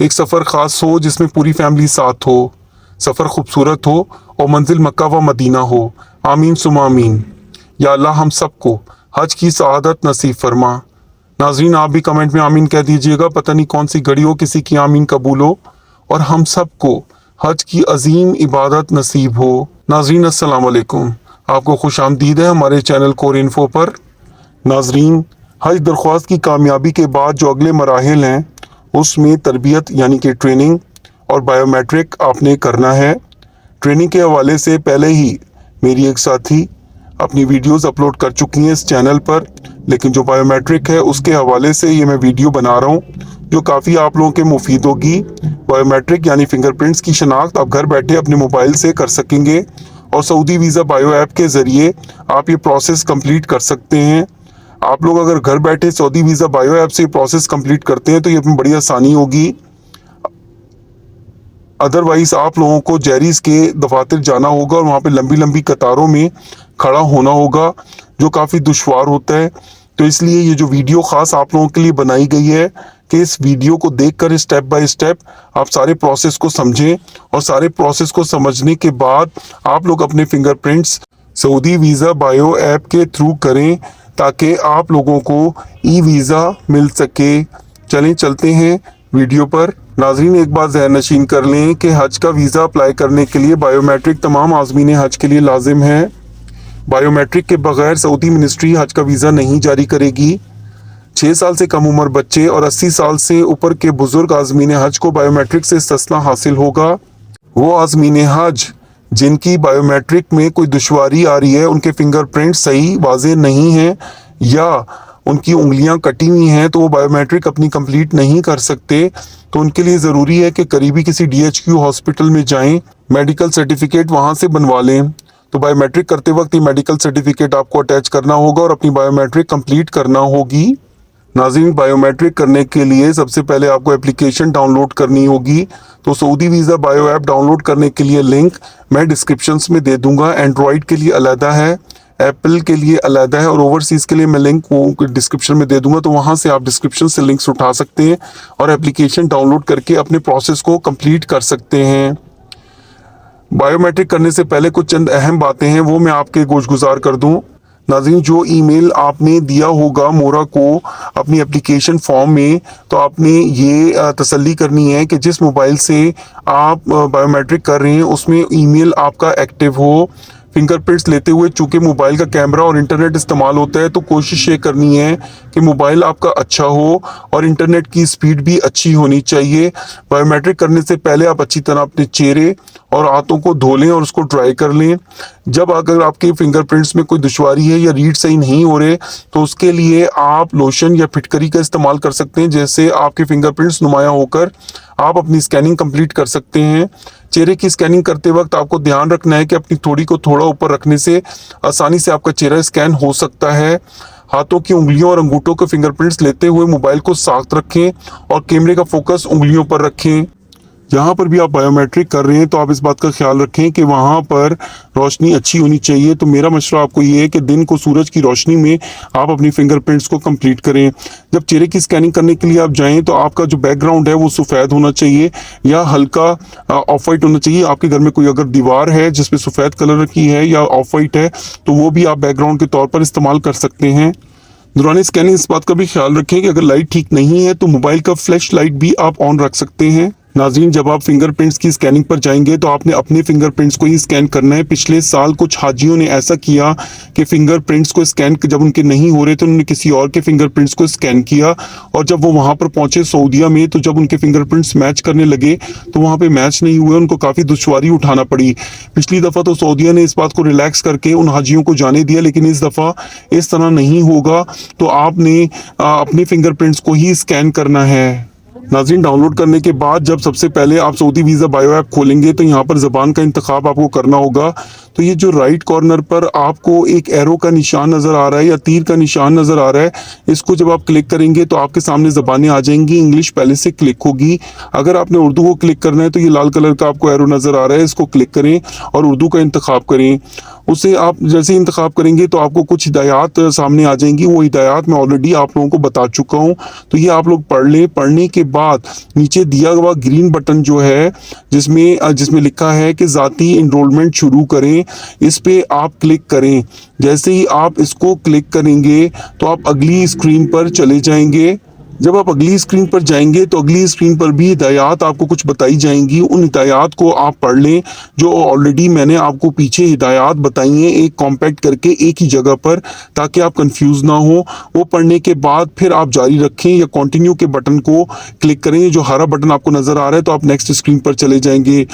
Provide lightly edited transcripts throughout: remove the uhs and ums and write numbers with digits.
एक सफ़र ख़ास हो जिसमें पूरी फैमिली साथ हो, सफ़र खूबसूरत हो और मंजिल मक्का व मदीना हो। आमीन सुमा आमीन। या अल्लाह हम सबको हज की सआदत नसीब फरमा। नाजरीन, आप भी कमेंट में आमीन कह दीजिएगा। पता नहीं कौन सी घड़ी हो, किसी की आमीन कबूल हो और हम सबको हज की अजीम इबादत नसीब हो। नाजरीन अस्सलाम वालेकुम, आपको खुश आमदीद है हमारे चैनल कोर इन्फो पर। नाजरीन, हज दरख्वास्त की कामयाबी के बाद जो अगले मराहिल हैं उसमें तरबियत यानी कि ट्रेनिंग और बायोमेट्रिक आपने करना है। ट्रेनिंग के हवाले से पहले ही मेरी एक साथी अपनी वीडियोस अपलोड कर चुकी हैं इस चैनल पर, लेकिन जो बायोमेट्रिक है उसके हवाले से ये मैं वीडियो बना रहा हूँ जो काफ़ी आप लोगों के मुफीद होगी। बायोमेट्रिक यानी फिंगरप्रिंट्स की शनाख्त आप घर बैठे अपने मोबाइल से कर सकेंगे और सऊदी वीज़ा बायो ऐप के ज़रिए आप ये प्रोसेस कंप्लीट कर सकते हैं। आप लोग अगर घर बैठे सऊदी वीज़ा बायो ऐप से प्रोसेस कंप्लीट करते हैं तो ये बड़ी आसानी होगी। अदरवाइज आप लोगों को जैरीज के दफातर जाना होगा और वहाँ पे लंबी लंबी कतारों में खड़ा होना होगा जो काफ़ी दुश्वार होता है। तो इसलिए ये जो वीडियो ख़ास आप लोगों के लिए बनाई गई है कि इस वीडियो को देखकर स्टेप बाय स्टेप आप सारे प्रोसेस को समझें और सारे प्रोसेस को समझने के बाद आप लोग अपने fingerprints Saudi visa bio app के थ्रू करें ताकि आप लोगों को ई वीज़ा मिल सके। चलें चलते हैं वीडियो पर। नाजरीन, एक बात ज़हन नशीन कर लें कि हज का वीज़ा अप्लाई करने के लिए बायोमेट्रिक तमाम आज़मीन हज के लिए लाजिम है। बायोमेट्रिक के बगैर सऊदी मिनिस्ट्री हज का वीज़ा नहीं जारी करेगी। 6 साल से कम उम्र बच्चे और 80 साल से ऊपर के बुजुर्ग आज़मीन हज को बायोमेट्रिक से इस्तिस्ना हासिल होगा। वो आज़मीन हज जिनकी बायोमेट्रिक में कोई दुश्वारी आ रही है, उनके फिंगरप्रिंट सही वाज़े नहीं हैं या उनकी उंगलियां कटी हुई हैं तो वो बायोमेट्रिक अपनी कंप्लीट नहीं कर सकते, तो उनके लिए ज़रूरी है कि करीबी किसी DHQ हॉस्पिटल में जाएं, मेडिकल सर्टिफिकेट वहां से बनवा लें। तो बायोमेट्रिक करते वक्त ये मेडिकल सर्टिफिकेट आपको अटैच करना होगा और अपनी बायोमेट्रिक कंप्लीट करना होगी। नाज़रीन, बायोमेट्रिक करने के लिए सबसे पहले आपको एप्लीकेशन डाउनलोड करनी होगी। तो Saudi visa bio app download करने के लिए लिंक मैं डिस्क्रिप्शंस में दे दूंगा। एंड्रॉयड के लिए अलहदा है, एप्पल के लिए अलहदा है और ओवरसीज़ के लिए मैं लिंक वो डिस्क्रिप्शन में दे दूंगा, तो वहाँ से आप डिस्क्रिप्शन से लिंक्स उठा सकते हैं और एप्लीकेशन डाउनलोड करके अपने प्रोसेस को कंप्लीट कर सकते हैं। बायोमेट्रिक करने से पहले कुछ चंद अहम बातें हैं वो मैं आपके गोशगुजार कर दूं। नाज़रीन, जो ईमेल आपने दिया होगा मोरा को अपनी एप्लीकेशन फॉर्म में, तो आपने ये तसल्ली करनी है कि जिस मोबाइल से आप बायोमेट्रिक कर रहे हैं उसमें ईमेल आपका एक्टिव हो। फिंगरप्रिंट्स लेते हुए चूँकि मोबाइल का कैमरा और इंटरनेट इस्तेमाल होता है तो कोशिश ये करनी है कि मोबाइल आपका अच्छा हो और इंटरनेट की स्पीड भी अच्छी होनी चाहिए। बायोमेट्रिक करने से पहले आप अच्छी तरह अपने चेहरे और हाथों को धो लें और उसको ड्राई कर लें। जब अगर आपके फिंगरप्रिंट्स में कोई दुश्वारी है या रीड सही नहीं हो रहे तो उसके लिए आप लोशन या फिटकरी का इस्तेमाल कर सकते हैं, जैसे आपके फिंगरप्रिंट्स नुमाया होकर आप अपनी स्कैनिंग कंप्लीट कर सकते हैं। चेहरे की स्कैनिंग करते वक्त आपको ध्यान रखना है कि अपनी थोड़ी को थोड़ा ऊपर रखने से आसानी से आपका चेहरा स्कैन हो सकता है। हाथों की उंगलियों और अंगूठों के फिंगरप्रिंट्स लेते हुए मोबाइल को साथ रखें और कैमरे का फोकस उंगलियों पर रखें। जहाँ पर भी आप बायोमेट्रिक कर रहे हैं तो आप इस बात का ख्याल रखें कि वहाँ पर रोशनी अच्छी होनी चाहिए। तो मेरा मशवरा आपको ये है कि दिन को सूरज की रोशनी में आप अपनी फिंगरप्रिंट्स को कंप्लीट करें। जब चेहरे की स्कैनिंग करने के लिए आप जाएं तो आपका जो बैकग्राउंड है वो सफ़ेद होना चाहिए या हल्का ऑफ वाइट होना चाहिए। आपके घर में कोई अगर दीवार है जिसपे सफ़ेद कलर की है या ऑफ वाइट है तो वो भी आप बैकग्राउंड के तौर पर इस्तेमाल कर सकते हैं। दौरान स्कैनिंग इस बात का भी ख्याल रखें कि अगर लाइट ठीक नहीं है तो मोबाइल का फ्लैश लाइट भी आप ऑन रख सकते हैं। नाज़रीन, जब आप फिंगरप्रिंट्स की स्कैनिंग पर जाएंगे तो आपने अपने फिंगरप्रिंट्स को ही स्कैन करना है। पिछले साल कुछ हाजियों ने ऐसा किया कि फिंगरप्रिंट्स को स्कैन जब उनके नहीं हो रहे तो उन्होंने किसी और के फिंगरप्रिंट्स को स्कैन किया और जब वो वहाँ पर पहुँचे सऊदीया में तो जब उनके फिंगरप्रिंट्स मैच करने लगे तो वहाँ पर मैच नहीं हुए, उनको काफ़ी दुश्वारी उठाना पड़ी। पिछली दफ़ा तो सऊदीया ने इस बात को रिलैक्स करके उन हाजियों को जाने दिया, लेकिन इस दफ़ा इस तरह नहीं होगा, तो आपने अपने फिंगरप्रिंट्स को ही स्कैन करना है। नाज़रीन, डाउनलोड करने के बाद जब सबसे पहले आप सऊदी वीज़ा बायो ऐप खोलेंगे तो यहाँ पर ज़बान का इंतखाब आपको करना होगा। तो ये जो राइट कॉर्नर पर आपको एक एरो का निशान नज़र आ रहा है या तीर का निशान नज़र आ रहा है, इसको जब आप क्लिक करेंगे तो आपके सामने ज़बानें आ जाएंगी। इंग्लिश पहले से क्लिक होगी। अगर आपने उर्दू को क्लिक करना है तो ये लाल कलर का आपको एरो नज़र आ रहा है, इसको क्लिक करें और उर्दू का इंतखाब करें। उसे आप जैसे ही इंतखाब करेंगे तो आपको कुछ हिदायत सामने आ जाएंगी। वो हिदायत मैं ऑलरेडी आप लोगों को बता चुका हूँ, तो ये आप लोग पढ़ लें। पढ़ने के बाद नीचे दिया हुआ ग्रीन बटन जो है जिसमें जिसमें लिखा है कि ज़ाती इनरोलमेंट शुरू करें, इस पे आप क्लिक करें। जैसे ही आप इसको क्लिक करेंगे तो आप अगली स्क्रीन पर चले जाएंगे। जब आप अगली स्क्रीन पर जाएंगे तो अगली स्क्रीन पर भी हिदायत आपको कुछ बताई जाएंगी। उन हिदायत को आप पढ़ लें जो ऑलरेडी मैंने आपको पीछे हिदायत बताई हैं, एक कॉम्पैक्ट करके एक ही जगह पर, ताकि आप कंफ्यूज ना हो। वो पढ़ने के बाद फिर आप जारी रखें या कंटिन्यू के बटन को क्लिक करें। जो हरा बटन आपको नजर आ रहा है तो आप नेक्स्ट स्क्रीन पर चले जाएंगे।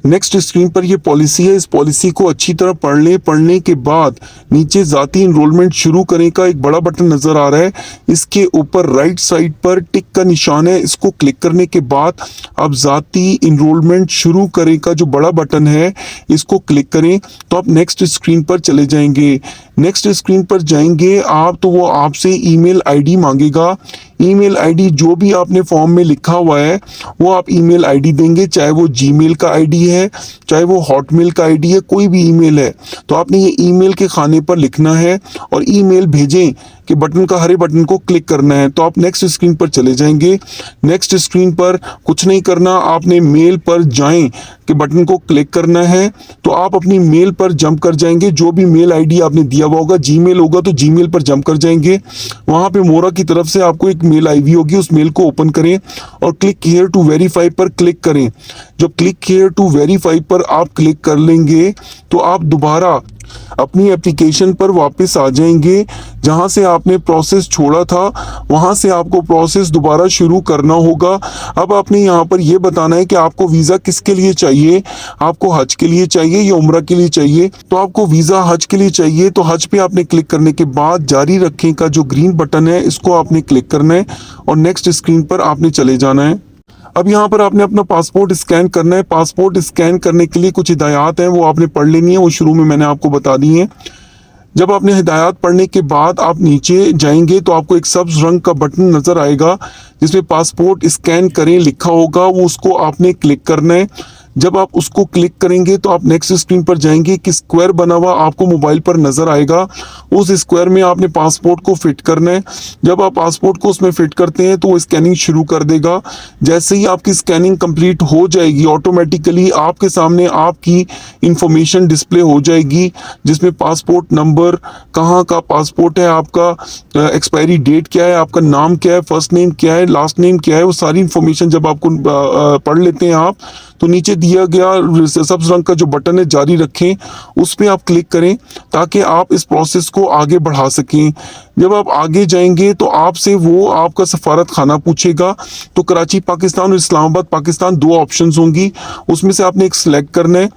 नेक्स्ट स्क्रीन पर ये पॉलिसी है, इस पॉलिसी को अच्छी तरह पढ़ लें। पढ़ने के बाद नीचे ज़ाती इनरोलमेंट शुरू करें का एक बड़ा बटन नज़र आ रहा है, इसके ऊपर राइट साइड पर टिक का निशान है, इसको क्लिक करने के बाद आप ज़ाती इनरोलमेंट शुरू करें का जो बड़ा बटन है इसको क्लिक करें तो आप नेक्स्ट स्क्रीन पर चले जाएंगे। नेक्स्ट स्क्रीन पर जाएंगे आप तो वो आपसे ईमेल आईडी मांगेगा। ईमेल आईडी जो भी आपने फॉर्म में लिखा हुआ है वो आप ईमेल आईडी देंगे, चाहे वो जीमेल का आईडी है, चाहे वो हॉटमेल का आईडी है, कोई भी ईमेल है तो आपने ये ईमेल के खाने पर लिखना है और ईमेल भेजें कि बटन का हरे बटन को क्लिक करना है। तो आप नेक्स्ट स्क्रीन पर चले जाएंगे। नेक्स्ट स्क्रीन पर कुछ नहीं करना, आपने मेल पर जाएं कि बटन को क्लिक करना है तो आप अपनी मेल पर जंप कर जाएंगे। जो भी मेल आईडी आपने दिया हुआ होगा, जीमेल होगा तो जीमेल पर जंप कर जाएंगे। वहां पे मोरा की तरफ से आपको एक मेल आई हुई होगी, उस मेल को ओपन करें और क्लिक हियर टू वेरीफाई पर क्लिक करें। जब क्लिक हियर टू वेरीफाई पर आप क्लिक कर लेंगे तो आप दोबारा अपनी एप्लीकेशन पर वापस आ जाएंगे। जहां से आपने प्रोसेस छोड़ा था वहां से आपको प्रोसेस दोबारा शुरू करना होगा। अब आपने यहाँ पर यह बताना है कि आपको वीज़ा किसके लिए चाहिए, आपको हज के लिए चाहिए या उम्रा के लिए चाहिए। तो आपको वीज़ा हज के लिए चाहिए तो हज पे आपने क्लिक करने के बाद जारी रखें का जो ग्रीन बटन है इसको आपने क्लिक करना है और नेक्स्ट स्क्रीन पर आपने चले जाना है। अब यहाँ पर आपने अपना पासपोर्ट स्कैन करना है। पासपोर्ट स्कैन करने के लिए कुछ हिदायत हैं, वो आपने पढ़ लेनी है, वो शुरू में मैंने आपको बता दी है। जब आपने हिदायत पढ़ने के बाद आप नीचे जाएंगे तो आपको एक सब्ज रंग का बटन नजर आएगा जिसमें पासपोर्ट स्कैन करें लिखा होगा, वो उसको आपने क्लिक करना है। जब आप उसको क्लिक करेंगे तो आप नेक्स्ट स्क्रीन पर जाएंगे कि स्क्वायर बना हुआ आपको मोबाइल पर नजर आएगा, उस स्क्वायर में आपने पासपोर्ट को फिट करना है। जब आप पासपोर्ट को उसमें फिट करते हैं तो वो स्कैनिंग शुरू कर देगा। जैसे ही आपकी स्कैनिंग कंप्लीट हो जाएगी ऑटोमेटिकली आपके सामने आपकी इंफॉर्मेशन डिस्प्ले हो जाएगी जिसमें पासपोर्ट नंबर, कहाँ का पासपोर्ट है, आपका एक्सपायरी डेट क्या है, आपका नाम क्या है, फर्स्ट नेम क्या है, लास्ट नेम क्या है, वो सारी इंफॉर्मेशन जब आपको पढ़ लेते हैं आप तो नीचे दिया गया सब्ज रंग का जो बटन है जारी रखें उस पर आप क्लिक करें ताकि आप इस प्रोसेस को आगे बढ़ा सकें। जब आप आगे जाएंगे तो आपसे वो आपका सफारत खाना पूछेगा। तो कराची पाकिस्तान और इस्लामाबाद पाकिस्तान दो ऑप्शंस होंगी, उसमें से आपने एक सिलेक्ट करना है।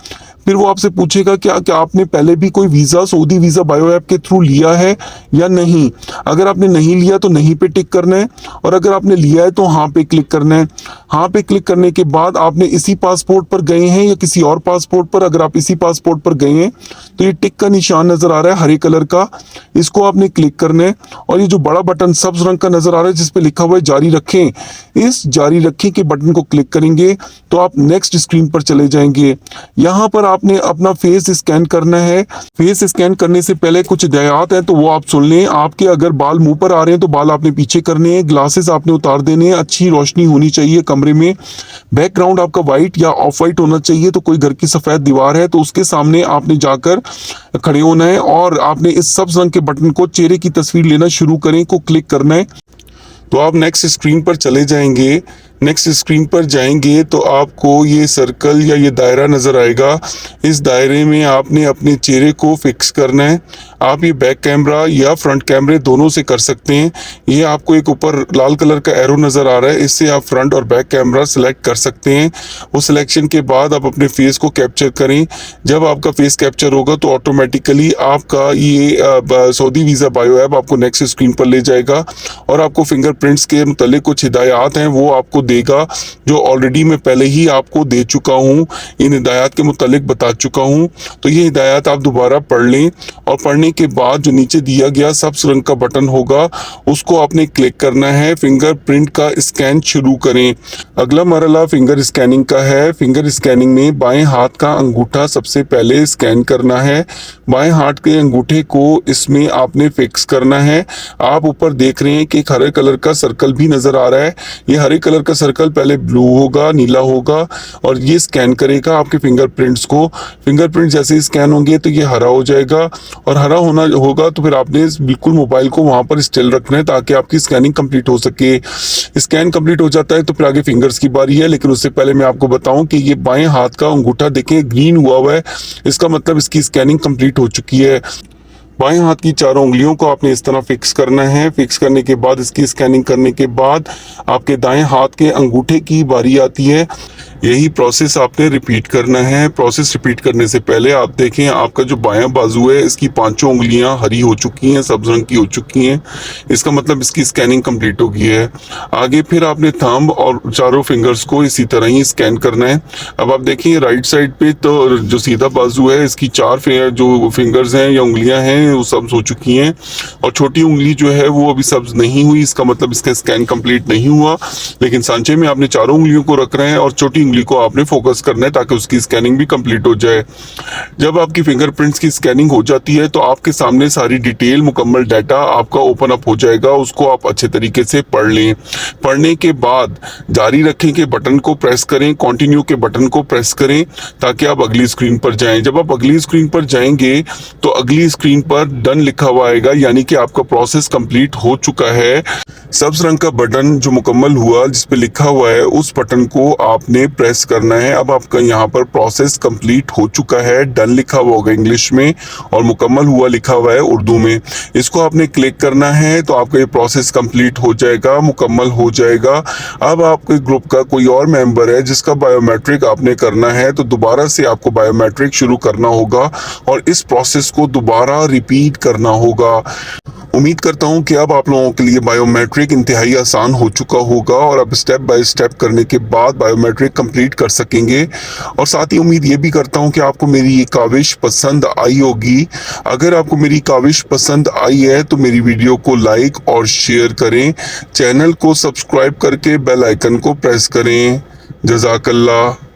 फिर वो आपसे पूछेगा क्या आपने पहले भी कोई visa Saudi visa bio app के थ्रू लिया है या नहीं। अगर आपने नहीं लिया तो नहीं पे टिक करना है और अगर आपने लिया है तो हाँ पे क्लिक करना है। हाँ पे क्लिक करने के बाद आपने इसी पासपोर्ट पर गए हैं या किसी और पासपोर्ट पर, अगर आप इसी पासपोर्ट पर गए हैं तो ये टिक का निशान नज़र आ रहा है हरे कलर का, इसको आपने क्लिक करना है और ये जो बड़ा बटन सब्ज रंग का नज़र आ रहा है जिसपे लिखा हुआ है जारी रखें, इस जारी रखें के बटन को क्लिक करेंगे तो आप नेक्स्ट स्क्रीन पर चले जाएंगे। यहाँ पर आपने अपना फेस स्कैन करना है। फेस स्कैन करने से पहले कुछ हिदायत है तो वो आप सुन लें। आपके अगर बाल मुंह पर आ रहे हैं तो बाल आपने पीछे करने हैं, ग्लासेस आपने उतार देने हैं, अच्छी रोशनी होनी चाहिए कमरे में, बैकग्राउंड आपका वाइट या ऑफ वाइट होना चाहिए। तो कोई घर की सफ़ेद दीवार है तो उसके सामने आपने जाकर खड़े होना है और आपने इस सब्ज रंग के बटन को चेहरे की तस्वीर लेना शुरू करें को क्लिक करना है। तो आप नेक्स्ट स्क्रीन पर चले जाएंगे। नेक्स्ट स्क्रीन पर जाएंगे तो आपको ये सर्कल या ये दायरा नज़र आएगा। इस दायरे में आपने अपने चेहरे को फिक्स करना है। आप ये बैक कैमरा या फ्रंट कैमरे दोनों से कर सकते हैं। ये आपको एक ऊपर लाल कलर का एरो नज़र आ रहा है, इससे आप फ्रंट और बैक कैमरा सेलेक्ट कर सकते हैं। वो सिलेक्शन के बाद आप अपने फेस को कैप्चर करें। जब आपका फेस कैप्चर होगा तो ऑटोमेटिकली आपका ये सऊदी वीज़ा बायो ऐप आपको नेक्स्ट स्क्रीन पर ले जाएगा और आपको फिंगरप्रिंट्स के मुतालिक कुछ हिदायत हैं वो आपको देगा, जो ऑलरेडी मैं पहले ही आपको दे चुका हूँ, इन हिदायत के मुतालिक बता चुका हूँ। तो ये हिदायत आप दोबारा पढ़ लें और पढ़ने के बाद जो नीचे दिया गया सब्ज रंग का बटन होगा उसको आपने क्लिक करना है। फिंगरप्रिंट का स्कैन शुरू करें। अगला मरहला फिंगर स्कैनिंग का है। फिंगर स्कैनिंग में बाएं हाथ का अंगूठा सबसे पहले स्कैन करना है। बाएं हाथ के अंगूठे को इसमें आपने फिक्स करना है। आप ऊपर देख रहे हैं कि एक हरे कलर का सर्कल भी नजर आ रहा है। ये हरे कलर का सर्कल पहले ब्लू होगा, नीला होगा और ये स्कैन करेगा आपके फिंगरप्रिंट्स को। फिंगरप्रिंट जैसे ही स्कैन होंगे तो ये हरा हो जाएगा और हरा होना होगा तो फिर आपने बिल्कुल मोबाइल को वहां पर स्टिल रखना है ताकि आपकी स्कैनिंग कंप्लीट हो सके। स्कैन कंप्लीट हो जाता है तो फिर आगे फिंगर्स की बारी है, लेकिन उससे पहले मैं आपको बताऊं कि ये बाएं हाथ का अंगूठा देखें ग्रीन हुआ है, इसका मतलब इसकी स्कैनिंग कंप्लीट हो चुकी है। बाएं हाथ की चारों उंगलियों को आपने इस तरह फिक्स करना है। फिक्स करने के बाद इसकी स्कैनिंग करने के बाद आपके दाएं हाथ के अंगूठे की बारी आती है। यही प्रोसेस आपने रिपीट करना है। प्रोसेस रिपीट करने से पहले आप देखें आपका जो बायां बाजू है इसकी पांचों उंगलियां हरी हो चुकी हैं, सब्ज रंग की हो चुकी हैं, इसका मतलब इसकी स्कैनिंग कंप्लीट हो गई है। आगे फिर आपने थंब और चारों फिंगर्स को इसी तरह ही स्कैन करना है। अब आप देखिए राइट साइड पे तो जो सीधा बाजू है इसकी चार जो फिंगर्स हैं या उंगलियां हैं वो सब्ज हो चुकी हैं और छोटी उंगली जो है वो अभी सब्ज नहीं हुई, इसका मतलब इसका स्कैन कंप्लीट नहीं हुआ। लेकिन सांचे में आपने चारों उंगलियों को रख रहे हैं और छोटी उंगली को आपने फोकस करना है ताकि उसकी स्कैनिंग भी कंप्लीट हो जाए। जब आपकी फिंगरप्रिंट्स की स्कैनिंग हो जाती है तो आपके सामने सारी डिटेल मुकम्मल डाटा आपका ओपन अप हो जाएगा, उसको आप अच्छे तरीके से पढ़ लें। पढ़ने के बाद जारी रखें के बटन को प्रेस करें, कंटिन्यू के बटन को प्रेस करें ताकि आप अगली स्क्रीन पर जाएं। जब आप अगली स्क्रीन पर जाएंगे तो अगली स्क्रीन पर डन लिखा हुआ आएगा, यानी कि आपका प्रोसेस कंप्लीट हो चुका है। सब्ज रंग का बटन जो मुकम्मल हुआ जिस पे लिखा हुआ है उस बटन को आपने प्रेस करना है। अब आपका यहाँ पर प्रोसेस कंप्लीट हो चुका है, डन लिखा हुआ होगा इंग्लिश में और मुकम्मल हुआ लिखा हुआ है उर्दू में। इसको आपने क्लिक करना है तो आपका ये प्रोसेस कंप्लीट हो जाएगा, मुकम्मल हो जाएगा। अब आपके ग्रुप का कोई और मेंबर है जिसका बायोमेट्रिक आपने करना है तो दोबारा से आपको बायोमेट्रिक शुरू करना होगा और इस प्रोसेस को दोबारा रिपीट करना होगा। उम्मीद करता हूं कि अब आप लोगों के लिए बायोमेट्रिक इंतहाई आसान हो चुका होगा और अब स्टेप बाय स्टेप करने के बाद बायोमेट्रिक कंप्लीट कर सकेंगे। और साथ ही उम्मीद ये भी करता हूं कि आपको मेरी ये काविश पसंद आई होगी। अगर आपको मेरी काविश पसंद आई है तो मेरी वीडियो को लाइक और शेयर करें, चैनल को सब्सक्राइब करके बेल आइकन को प्रेस करें। जज़ाकल्लाह।